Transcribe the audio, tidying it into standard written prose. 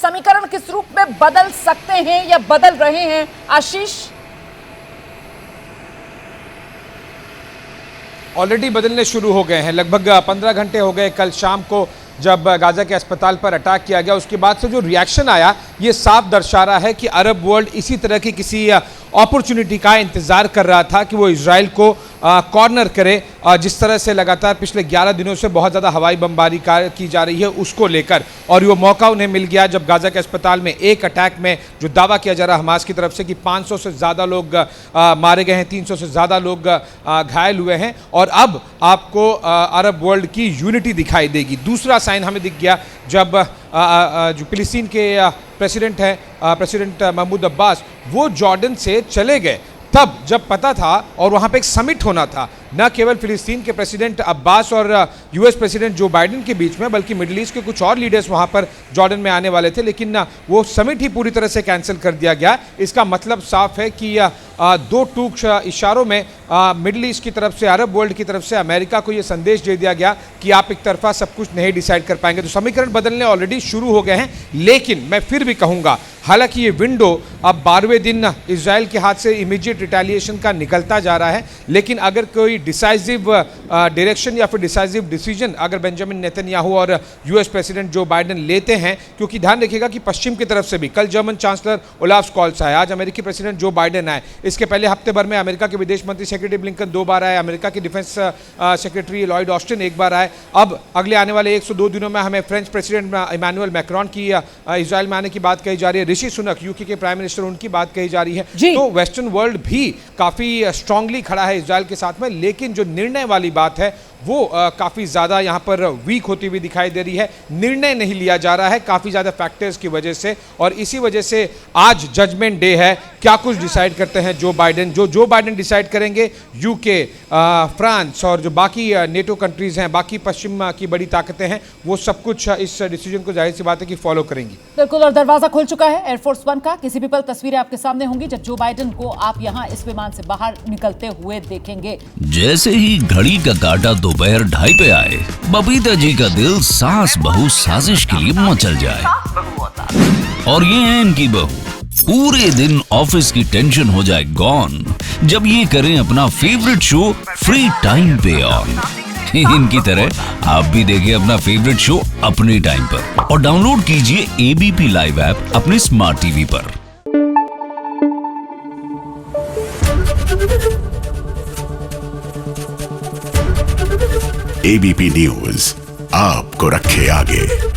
समीकरण किस रूप में बदल सकते हैं या बदल रहे हैं? आशीष, ऑलरेडी बदलने शुरू हो गए हैं। लगभग 15 घंटे हो गए कल शाम को जब गाजा के अस्पताल पर अटैक किया गया, उसके बाद से जो रिएक्शन आया ये साफ दर्शा रहा है कि अरब वर्ल्ड इसी तरह की किसी अपॉर्चुनिटी का इंतजार कर रहा था कि वो इजराइल को कॉर्नर करे। जिस तरह से लगातार पिछले 11 दिनों से बहुत ज़्यादा हवाई बमबारी की जा रही है उसको लेकर, और वो मौका उन्हें मिल गया जब गाजा के अस्पताल में एक अटैक में जो दावा किया जा रहा है हमास की तरफ से कि 500 से ज़्यादा लोग मारे गए हैं, 300 से ज़्यादा लोग घायल हुए हैं, और अब आपको अरब वर्ल्ड की यूनिटी दिखाई देगी। दूसरा साइन हमें दिख गया जब जो फिलिस्तीन के प्रेसिडेंट हैं, प्रेसिडेंट महमूद अब्बास, वो जॉर्डन से चले गए तब जब पता था, और वहाँ पे एक समिट होना था न केवल फिलिस्तीन के प्रेसिडेंट अब्बास और यूएस प्रेसिडेंट जो बाइडेन के बीच में, बल्कि मिडिल ईस्ट के कुछ और लीडर्स वहाँ पर जॉर्डन में आने वाले थे, लेकिन वो समिट ही पूरी तरह से कैंसिल कर दिया गया। इसका मतलब साफ है कि दो टूक इशारों में मिडिल ईस्ट की तरफ से, अरब वर्ल्ड की तरफ से अमेरिका को ये संदेश दे दिया गया कि आप एक तरफा सब कुछ नहीं डिसाइड कर पाएंगे। तो समीकरण बदलने ऑलरेडी शुरू हो गए हैं, लेकिन मैं फिर भी कहूँगा हालांकि ये विंडो अब 12वें दिन इजराइल के हाथ से इमीडिएट रिटेलिएशन का निकलता जा रहा है, लेकिन अगर कोई डिसाइसिव डायरेक्शन या फिर डिसाइसिव डिसीजन अगर बेंजामिन नेतन्याहू और यूएस प्रेसिडेंट जो बाइडेन लेते हैं, क्योंकि ध्यान रखिएगा कि पश्चिम की तरफ से भी कल जर्मन चांसलर ओलाफ स्कॉल्स आए, आज अमेरिकी प्रेसिडेंट जो बाइडेन आए, इसके पहले हफ्ते भर में अमेरिका के विदेश मंत्री सेक्रेटरी ब्लिंकन 2 बार आए, अमेरिका के डिफेंस सेक्रेटरी लॉयड ऑस्टिन 1 बार आए। अब अगले आने वाले 102 दिनों में हमें फ्रेंच प्रेसिडेंट इमानुएल मैक्रोन की इजराइल में आने की बात कही जा रही है, ऋषि सुनक यूके के प्राइम मिनिस्टर उनकी बात कही जा रही है। तो वेस्टर्न वर्ल्ड भी काफी स्ट्रांगली खड़ा है इजराइल के साथ में, लेकिन जो निर्णय वाली बात है वो काफ़ी ज़्यादा यहाँ पर वीक होती हुई दिखाई दे रही है। निर्णय नहीं लिया जा रहा है काफ़ी ज़्यादा फैक्टर्स की वजह से, और इसी वजह से आज जजमेंट डे है। क्या कुछ डिसाइड करते हैं जो बाइडेन डिसाइड करेंगे, यूके, फ्रांस और जो बाकी नेटो कंट्रीज़ हैं, बाकी पश्चिम की बड़ी ताकतें हैं, वो सब कुछ इस डिसीजन को जाहिर सी बात है कि फॉलो करेंगी। बिल्कुल, और दरवाजा खुल चुका है एयरफोर्स 1 का। किसी भी पल तस्वीरें आपके सामने होंगी जब जो बाइडेन को आप यहाँ इस विमान से बाहर निकलते हुए देखेंगे। जैसे ही घड़ी का काटा दोपहर 2:30 पे आए, बबीता जी का दिल सास बहू साजिश के लिए मचल जाए। और ये है इनकी बहू, पूरे दिन ऑफिस की टेंशन हो जाए गॉन जब ये करें अपना फेवरेट शो फ्री टाइम पे ऑन। इनकी तरह आप भी देखिए अपना फेवरेट शो अपने टाइम पर, और डाउनलोड कीजिए एबीपी लाइव ऐप अपने स्मार्ट टीवी पर। एबीपी न्यूज आपको रखे आगे।